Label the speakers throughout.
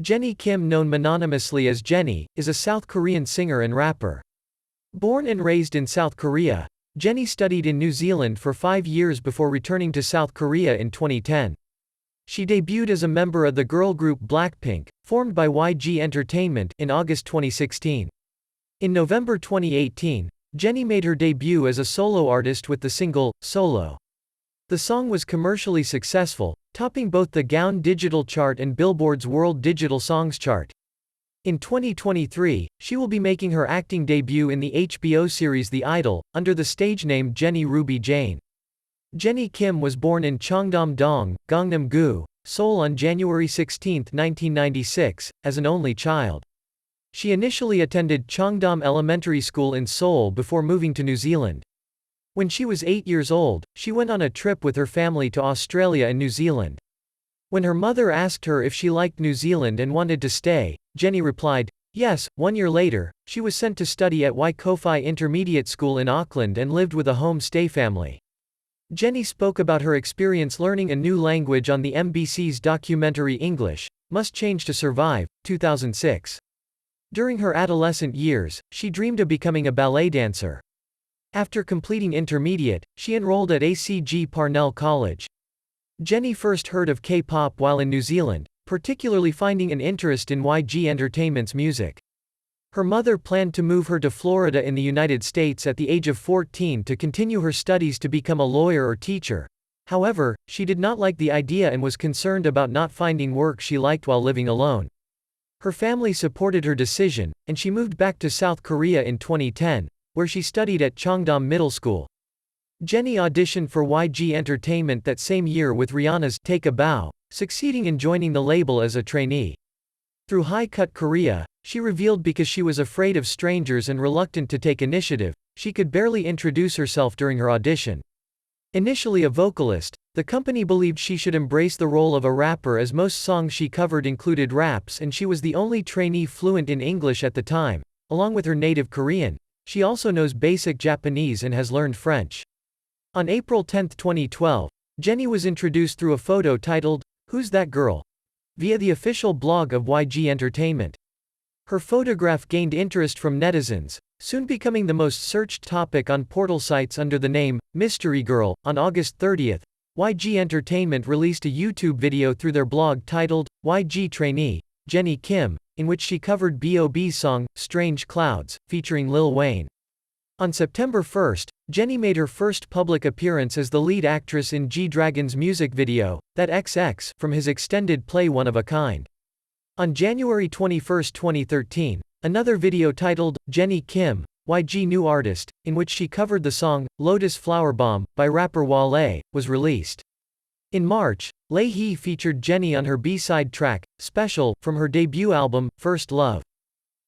Speaker 1: Jennie Kim, known mononymously as Jennie, is a South Korean singer and rapper. Born and raised in South Korea, Jennie studied in New Zealand for 5 years before returning to South Korea in 2010. She debuted as a member of the girl group Blackpink, formed by YG Entertainment, in August 2016. In November 2018, Jennie made her debut as a solo artist with the single, Solo. The song was commercially successful, topping both the Gaon Digital Chart and Billboard's World Digital Songs Chart. In 2023, she will be making her acting debut in the HBO series The Idol, under the stage name Jennie Ruby Jane. Jennie Kim was born in Cheongdam-dong, Gangnam-gu, Seoul on January 16, 1996, as an only child. She initially attended Cheongdam Elementary School in Seoul before moving to New Zealand. When she was 8 years old, she went on a trip with her family to Australia and New Zealand. When her mother asked her if she liked New Zealand and wanted to stay, Jennie replied, yes. 1 year later, she was sent to study at Waikofi Intermediate School in Auckland and lived with a home-stay family. Jennie spoke about her experience learning a new language on the MBC's documentary English, Must Change to Survive, 2006. During her adolescent years, she dreamed of becoming a ballet dancer. After completing intermediate, she enrolled at ACG Parnell College. Jennie first heard of K-pop while in New Zealand, particularly finding an interest in YG Entertainment's music. Her mother planned to move her to Florida in the United States at the age of 14 to continue her studies to become a lawyer or teacher. However, she did not like the idea and was concerned about not finding work she liked while living alone. Her family supported her decision, and she moved back to South Korea in 2010, where she studied at Cheongdam Middle School. Jennie auditioned for YG Entertainment that same year with Rihanna's Take a Bow, succeeding in joining the label as a trainee. Through High Cut Korea, she revealed because she was afraid of strangers and reluctant to take initiative, she could barely introduce herself during her audition. Initially a vocalist, the company believed she should embrace the role of a rapper as most songs she covered included raps and she was the only trainee fluent in English at the time, along with her native Korean. She also knows basic Japanese and has learned French. On April 10, 2012, Jennie was introduced through a photo titled, Who's That Girl? Via the official blog of YG Entertainment. Her photograph gained interest from netizens, soon becoming the most searched topic on portal sites under the name, Mystery Girl. On August 30, YG Entertainment released a YouTube video through their blog titled, YG Trainee, Jennie Kim, in which she covered B.O.B's song, Strange Clouds, featuring Lil Wayne. On September 1, Jennie made her first public appearance as the lead actress in G-Dragon's music video, That XX, from his extended play One of a Kind. On January 21, 2013, another video titled, Jennie Kim, YG New Artist, in which she covered the song, Lotus Flower Bomb, by rapper Wale, was released. In March, Lay Hee featured Jennie on her B-side track, Special, from her debut album, First Love.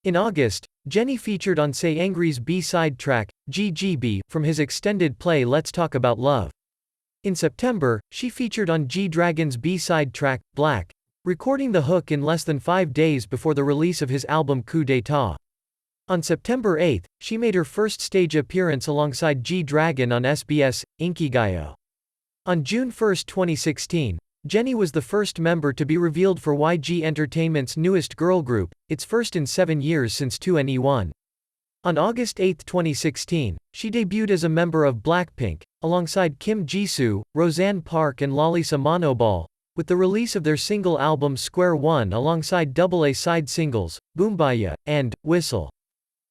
Speaker 1: In August, Jennie featured on Say Angry's B-side track, GGB, from his extended play Let's Talk About Love. In September, she featured on G-Dragon's B-side track, Black, recording the hook in less than 5 days before the release of his album Coup d'etat. On September 8, she made her first stage appearance alongside G-Dragon on SBS, Inkigayo. On June 1, 2016, Jennie was the first member to be revealed for YG Entertainment's newest girl group, its first in 7 years since 2NE1. On August 8, 2016, she debuted as a member of Blackpink, alongside Kim Jisoo, Roseanne Park and Lalisa Manobal, with the release of their single album Square One alongside AA side singles, Boombaya, and Whistle.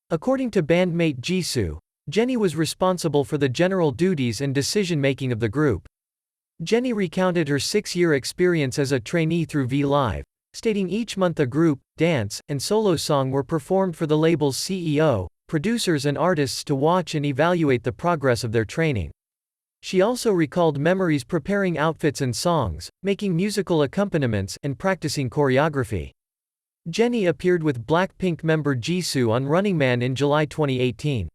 Speaker 1: According to bandmate Jisoo, Jennie was responsible for the general duties and decision-making of the group. Jennie recounted her 6-year experience as a trainee through V-Live, stating each month a group, dance, and solo song were performed for the label's CEO, producers and artists to watch and evaluate the progress of their training. She also recalled memories preparing outfits and songs, making musical accompaniments, and practicing choreography. Jennie appeared with Blackpink member Jisoo on Running Man in July 2018.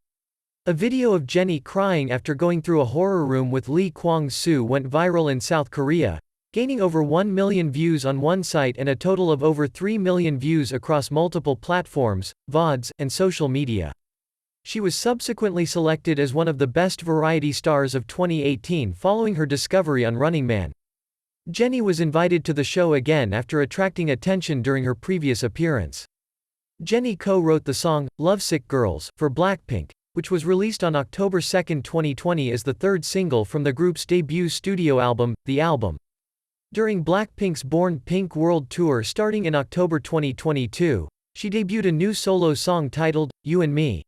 Speaker 1: A video of Jennie crying after going through a horror room with Lee Kwang-soo went viral in South Korea, gaining over 1 million views on one site and a total of over 3 million views across multiple platforms, VODs, and social media. She was subsequently selected as one of the best variety stars of 2018 following her discovery on Running Man. Jennie was invited to the show again after attracting attention during her previous appearance. Jennie co-wrote the song, "Lovesick Girls," for Blackpink, which was released on October 2, 2020 as the third single from the group's debut studio album, The Album. During Blackpink's Born Pink World Tour starting in October 2022, she debuted a new solo song titled, You and Me.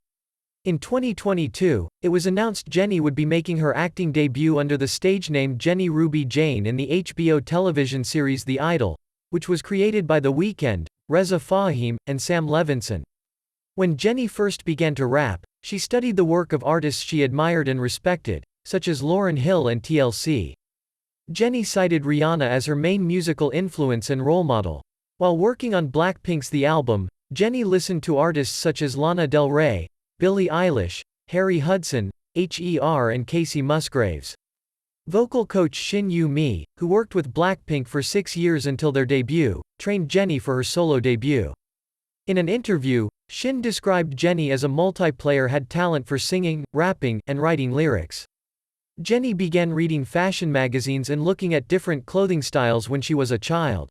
Speaker 1: In 2022, it was announced Jennie would be making her acting debut under the stage name Jennie Ruby Jane in the HBO television series The Idol, which was created by The Weeknd, Reza Fahim, and Sam Levinson. When Jennie first began to rap, she studied the work of artists she admired and respected, such as Lauryn Hill and TLC. Jennie cited Rihanna as her main musical influence and role model. While working on Blackpink's The Album, Jennie listened to artists such as Lana Del Rey, Billie Eilish, Harry Hudson, Her and Casey Musgraves. Vocal coach Shin Yu-mi, who worked with Blackpink for 6 years until their debut, trained Jennie for her solo debut. In an interview, Shin described Jennie as a multiplayer had talent for singing, rapping, and writing lyrics. Jennie began reading fashion magazines and looking at different clothing styles when she was a child.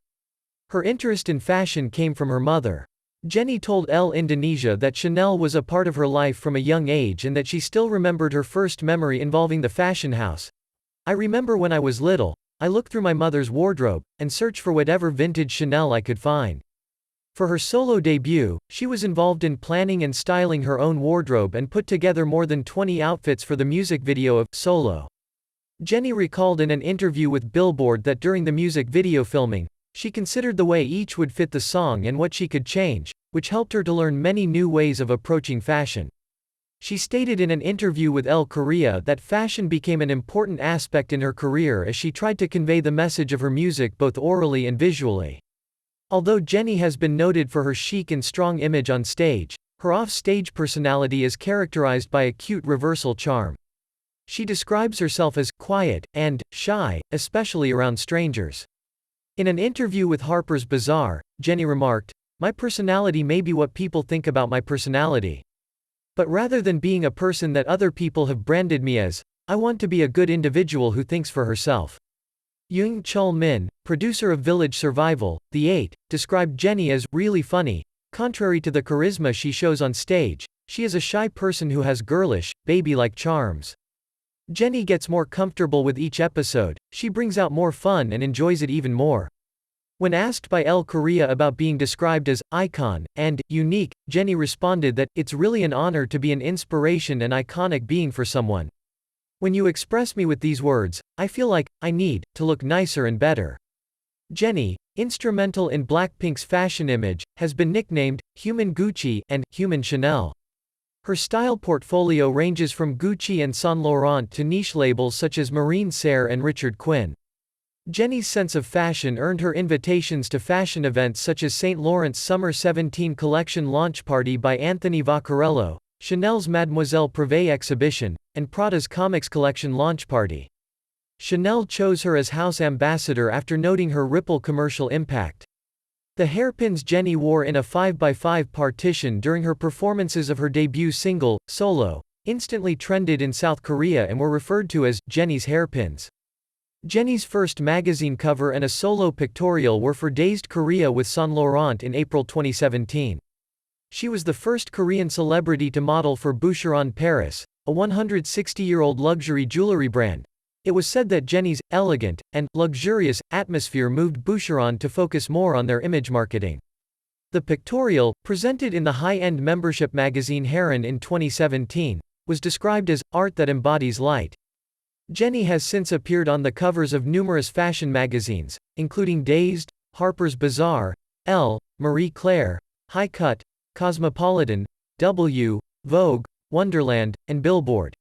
Speaker 1: Her interest in fashion came from her mother. Jennie told Elle Indonesia that Chanel was a part of her life from a young age and that she still remembered her first memory involving the fashion house. I remember when I was little, I looked through my mother's wardrobe, and searched for whatever vintage Chanel I could find. For her solo debut, she was involved in planning and styling her own wardrobe and put together more than 20 outfits for the music video of Solo. Jennie recalled in an interview with Billboard that during the music video filming, she considered the way each would fit the song and what she could change, which helped her to learn many new ways of approaching fashion. She stated in an interview with Elle Korea that fashion became an important aspect in her career as she tried to convey the message of her music both orally and visually. Although Jennie has been noted for her chic and strong image on stage, her off-stage personality is characterized by a cute reversal charm. She describes herself as quiet and shy, especially around strangers. In an interview with Harper's Bazaar, Jennie remarked, "My personality may be what people think about my personality. But rather than being a person that other people have branded me as, I want to be a good individual who thinks for herself." Young Chul Min, producer of Village Survival, The 8, described Jennie as really funny. Contrary to the charisma she shows on stage, she is a shy person who has girlish, baby-like charms. Jennie gets more comfortable with each episode, she brings out more fun and enjoys it even more. When asked by Elle Korea about being described as icon and unique, Jennie responded that it's really an honor to be an inspiration and iconic being for someone. When you express me with these words, I feel like I need to look nicer and better. Jennie, instrumental in Blackpink's fashion image, has been nicknamed Human Gucci and Human Chanel. Her style portfolio ranges from Gucci and Saint Laurent to niche labels such as Marine Serre and Richard Quinn. Jennie's sense of fashion earned her invitations to fashion events such as Saint Laurent's Summer 17 collection launch party by Anthony Vaccarello, Chanel's Mademoiselle Privé exhibition, and Prada's Comics collection launch party. Chanel chose her as house ambassador after noting her Ripple commercial impact. The hairpins Jennie wore in a 5x5 partition during her performances of her debut single, Solo, instantly trended in South Korea and were referred to as Jennie's hairpins. Jennie's first magazine cover and a solo pictorial were for Dazed Korea with Saint Laurent in April 2017. She was the first Korean celebrity to model for Boucheron Paris, a 160-year-old luxury jewelry brand. It was said that Jennie's elegant and luxurious atmosphere moved Boucheron to focus more on their image marketing. The pictorial, presented in the high-end membership magazine Heron in 2017, was described as art that embodies light. Jennie has since appeared on the covers of numerous fashion magazines, including Dazed, Harper's Bazaar, Elle, Marie Claire, High Cut, Cosmopolitan, W, Vogue, Wonderland, and Billboard.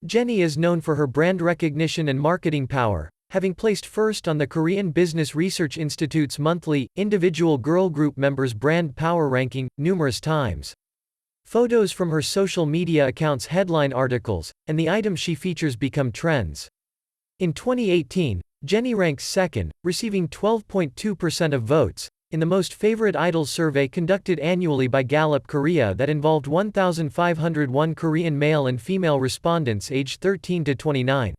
Speaker 1: Jennie is known for her brand recognition and marketing power, having placed first on the Korean Business Research Institute's monthly, individual girl group members' brand power ranking, numerous times. Photos from her social media accounts headline articles, and the items she features become trends. In 2018, Jennie ranks second, receiving 12.2% of votes, in the Most Favorite Idols survey conducted annually by Gallup Korea that involved 1,501 Korean male and female respondents aged 13 to 29.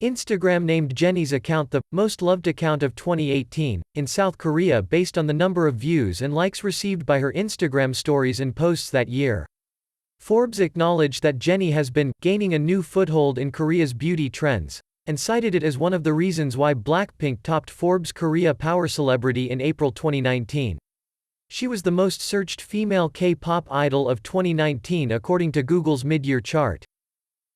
Speaker 1: Instagram named Jennie's account the most loved account of 2018 in South Korea based on the number of views and likes received by her Instagram stories and posts that year. Forbes acknowledged that Jennie has been gaining a new foothold in Korea's beauty trends, and cited it as one of the reasons why Blackpink topped Forbes' Korea Power Celebrity in April 2019. She was the most searched female K-pop idol of 2019 according to Google's mid-year chart.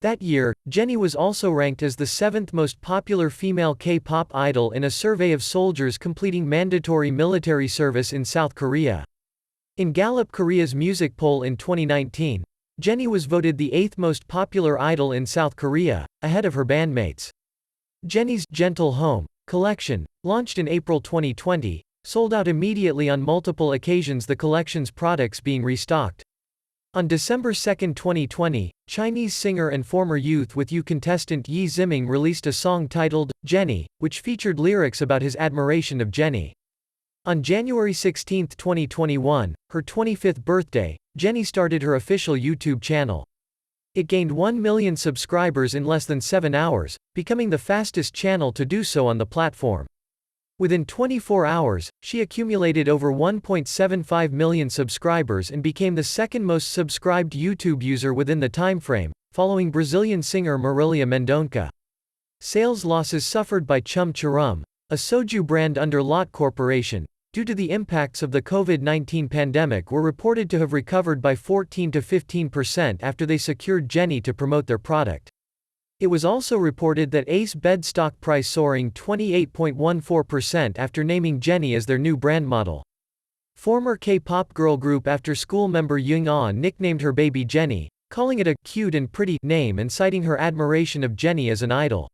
Speaker 1: That year, Jennie was also ranked as the 7th most popular female K-pop idol in a survey of soldiers completing mandatory military service in South Korea. In Gallup Korea's music poll in 2019, Jennie was voted the 8th most popular idol in South Korea, ahead of her bandmates. Jennie's Gentle Home collection, launched in April 2020, sold out immediately on multiple occasions, the collection's products being restocked. On December 2, 2020, Chinese singer and former Youth With You contestant Yi Ziming released a song titled Jennie, which featured lyrics about his admiration of Jennie. On January 16, 2021, her 25th birthday, Jennie started her official YouTube channel. It gained 1 million subscribers in less than 7 hours, becoming the fastest channel to do so on the platform. Within 24 hours, she accumulated over 1.75 million subscribers and became the second most subscribed YouTube user within the timeframe, following Brazilian singer Marília Mendonça. Sales losses suffered by Chum Charum, a soju brand under Lotte Corporation, due to the impacts of the COVID-19 pandemic were reported to have recovered by 14 to 15% after they secured Jennie to promote their product. It was also reported that Ace bed stock price soaring 28.14% after naming Jennie as their new brand model. Former K-pop girl group After School member Young Ah nicknamed her baby Jennie, calling it a cute and pretty name and citing her admiration of Jennie as an idol.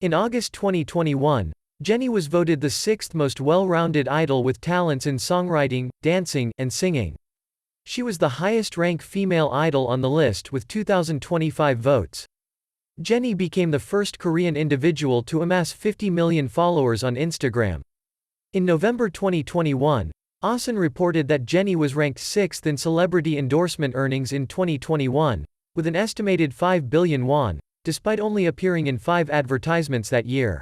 Speaker 1: In August 2021, Jennie was voted the 6th most well-rounded idol with talents in songwriting, dancing, and singing. She was the highest-ranked female idol on the list with 2,025 votes. Jennie became the first Korean individual to amass 50 million followers on Instagram. In November 2021, Asan reported that Jennie was ranked 6th in celebrity endorsement earnings in 2021, with an estimated 5 billion won, despite only appearing in 5 advertisements that year.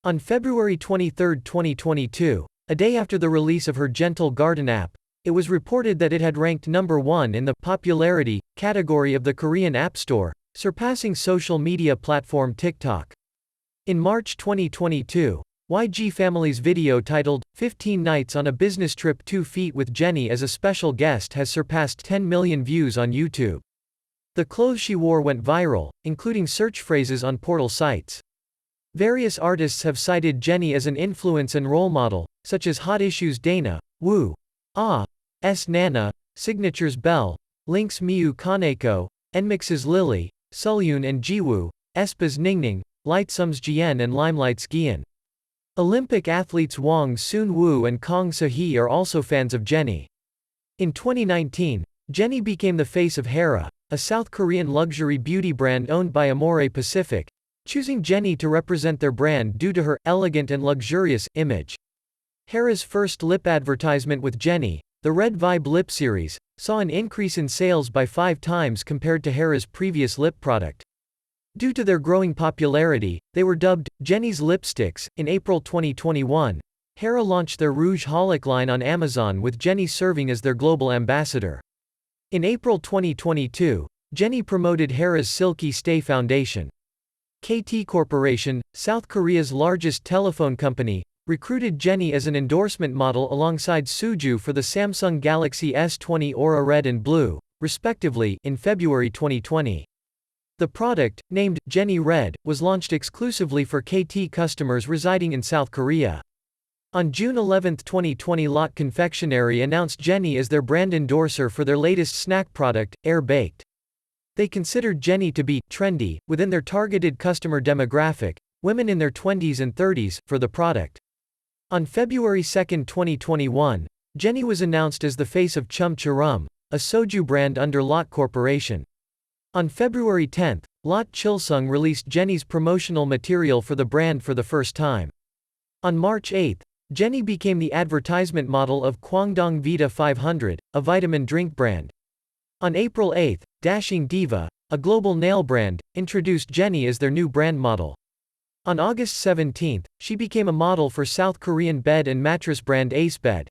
Speaker 1: On February 23, 2022, a day after the release of her Gentle Garden app, it was reported that it had ranked number 1 in the popularity category of the Korean App Store, surpassing social media platform TikTok. In March 2022, YG Family's video titled 15 Nights on a Business Trip 2 Feet with Jennie as a Special Guest has surpassed 10 million views on YouTube. The clothes she wore went viral, including search phrases on portal sites. Various artists have cited Jennie as an influence and role model, such as Hot Issues' Dana, Woo, S Nana, Signature's Belle, Link's Miu Kaneko, NMIX's Lily, Sulyun and Jiwoo, aespa's Ningning, Lightsum's Jian and Limelight's Gian. Olympic athletes Wang Sun-woo and Kang Se-hee are also fans of Jennie. In 2019, Jennie became the face of Hera, a South Korean luxury beauty brand owned by Amore Pacific, choosing Jennie to represent their brand due to her elegant and luxurious image. Hera's first lip advertisement with Jennie, the Red Vibe Lip Series, saw an increase in sales by 5 times compared to Hera's previous lip product. Due to their growing popularity, they were dubbed Jennie's Lipsticks. In April 2021, Hera launched their Rouge Holic line on Amazon with Jennie serving as their global ambassador. In April 2022, Jennie promoted Hera's Silky Stay Foundation. KT Corporation, South Korea's largest telephone company, recruited Jennie as an endorsement model alongside Suju for the Samsung Galaxy S20 Aura Red and Blue, respectively, in February 2020. The product, named Jennie Red, was launched exclusively for KT customers residing in South Korea. On June 11, 2020, Lotte Confectionery announced Jennie as their brand endorser for their latest snack product, Air Baked. They considered Jennie to be trendy within their targeted customer demographic, women in their 20s and 30s, for the product. On February 2, 2021, Jennie was announced as the face of Chum Charum, a soju brand under Lotte Corporation. On February 10, Lotte Chilsung released Jennie's promotional material for the brand for the first time. On March 8, Jennie became the advertisement model of Kwangdong Vita 500, a vitamin drink brand. On April 8, Dashing Diva, a global nail brand, introduced Jennie as their new brand model. On August 17, she became a model for South Korean bed and mattress brand Acebed.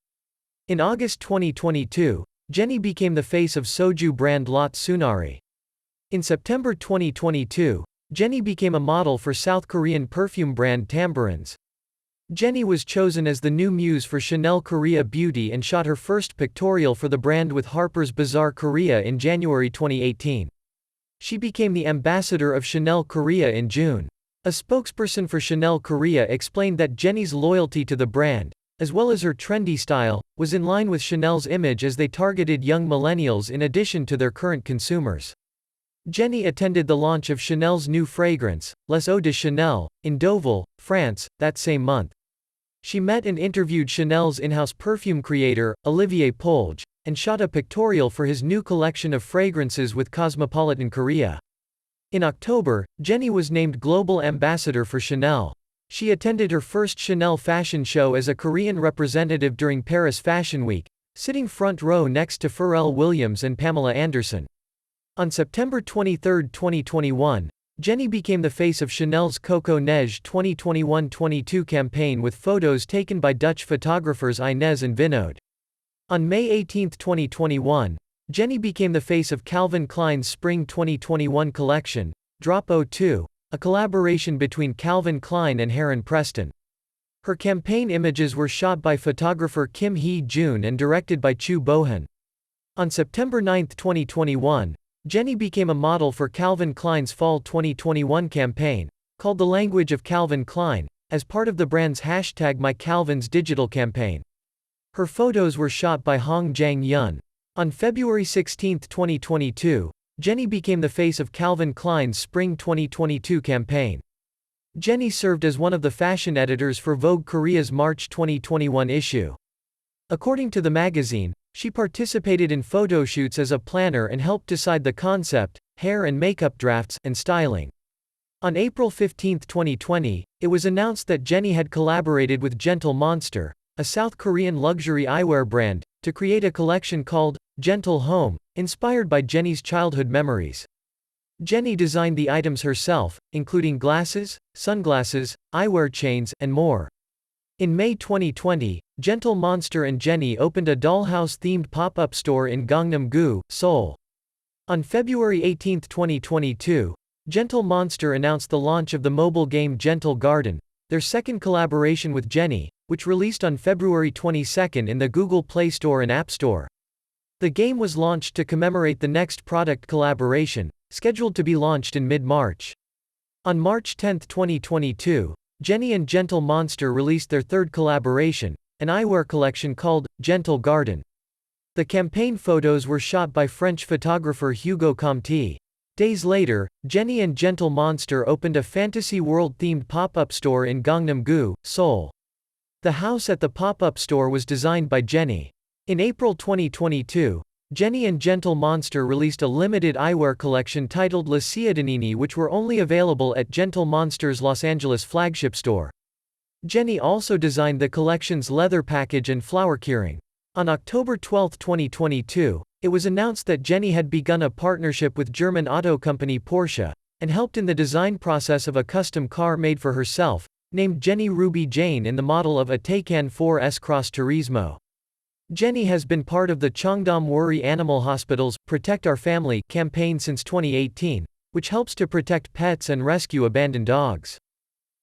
Speaker 1: In August 2022, Jennie became the face of soju brand Lot Sunari. In September 2022, Jennie became a model for South Korean perfume brand Tambourines. Jennie was chosen as the new muse for Chanel Korea Beauty and shot her first pictorial for the brand with Harper's Bazaar Korea in January 2018. She became the ambassador of Chanel Korea in June. A spokesperson for Chanel Korea explained that Jennie's loyalty to the brand, as well as her trendy style, was in line with Chanel's image as they targeted young millennials in addition to their current consumers. Jennie attended the launch of Chanel's new fragrance, Les Eaux de Chanel, in Deauville, France, that same month. She met and interviewed Chanel's in-house perfume creator, Olivier Polge, and shot a pictorial for his new collection of fragrances with Cosmopolitan Korea. In October, Jennie was named global ambassador for Chanel. She attended her first Chanel fashion show as a Korean representative during Paris Fashion Week, sitting front row next to Pharrell Williams and Pamela Anderson. On September 23, 2021, Jennie became the face of Chanel's Coco Neige 2021-22 campaign with photos taken by Dutch photographers Inez and Vinod. On May 18, 2021, Jennie became the face of Calvin Klein's Spring 2021 collection, Drop 02, a collaboration between Calvin Klein and Heron Preston. Her campaign images were shot by photographer Kim Hee-jun and directed by Chu Bohan. On September 9, 2021, Jennie became a model for Calvin Klein's Fall 2021 campaign, called The Language of Calvin Klein, as part of the brand's #MyCalvins digital campaign. Her photos were shot by Hong Jang-yun. On February 16, 2022, Jennie became the face of Calvin Klein's Spring 2022 campaign. Jennie served as one of the fashion editors for Vogue Korea's March 2021 issue. According to the magazine, she participated in photo shoots as a planner and helped decide the concept, hair and makeup drafts, and styling. On April 15, 2020, it was announced that Jennie had collaborated with Gentle Monster, a South Korean luxury eyewear brand, to create a collection called Gentle Home, inspired by Jennie's childhood memories. Jennie designed the items herself, including glasses, sunglasses, eyewear chains, and more. In May 2020, Gentle Monster and Jennie opened a dollhouse-themed pop-up store in Gangnam-gu, Seoul. On February 18, 2022, Gentle Monster announced the launch of the mobile game Gentle Garden, their second collaboration with Jennie, which released on February 22 in the Google Play Store and App Store. The game was launched to commemorate the next product collaboration, scheduled to be launched in mid-March. On March 10, 2022, Jennie and Gentle Monster released their third collaboration, an eyewear collection called Gentle Garden. The campaign photos were shot by French photographer Hugo Comte. Days later, Jennie and Gentle Monster opened a fantasy world-themed pop-up store in Gangnam-gu, Seoul. The house at the pop-up store was designed by Jennie. In April 2022, Jennie and Gentle Monster released a limited eyewear collection titled La Ciudadanini, which were only available at Gentle Monster's Los Angeles flagship store. Jennie also designed the collection's leather package and flower keyring. On October 12, 2022, it was announced that Jennie had begun a partnership with German auto company Porsche, and helped in the design process of a custom car made for herself, named Jennie Ruby Jane in the model of a Taycan 4S Cross Turismo. Jennie has been part of the Cheongdam Worry Animal Hospital's Protect Our Family campaign since 2018, which helps to protect pets and rescue abandoned dogs.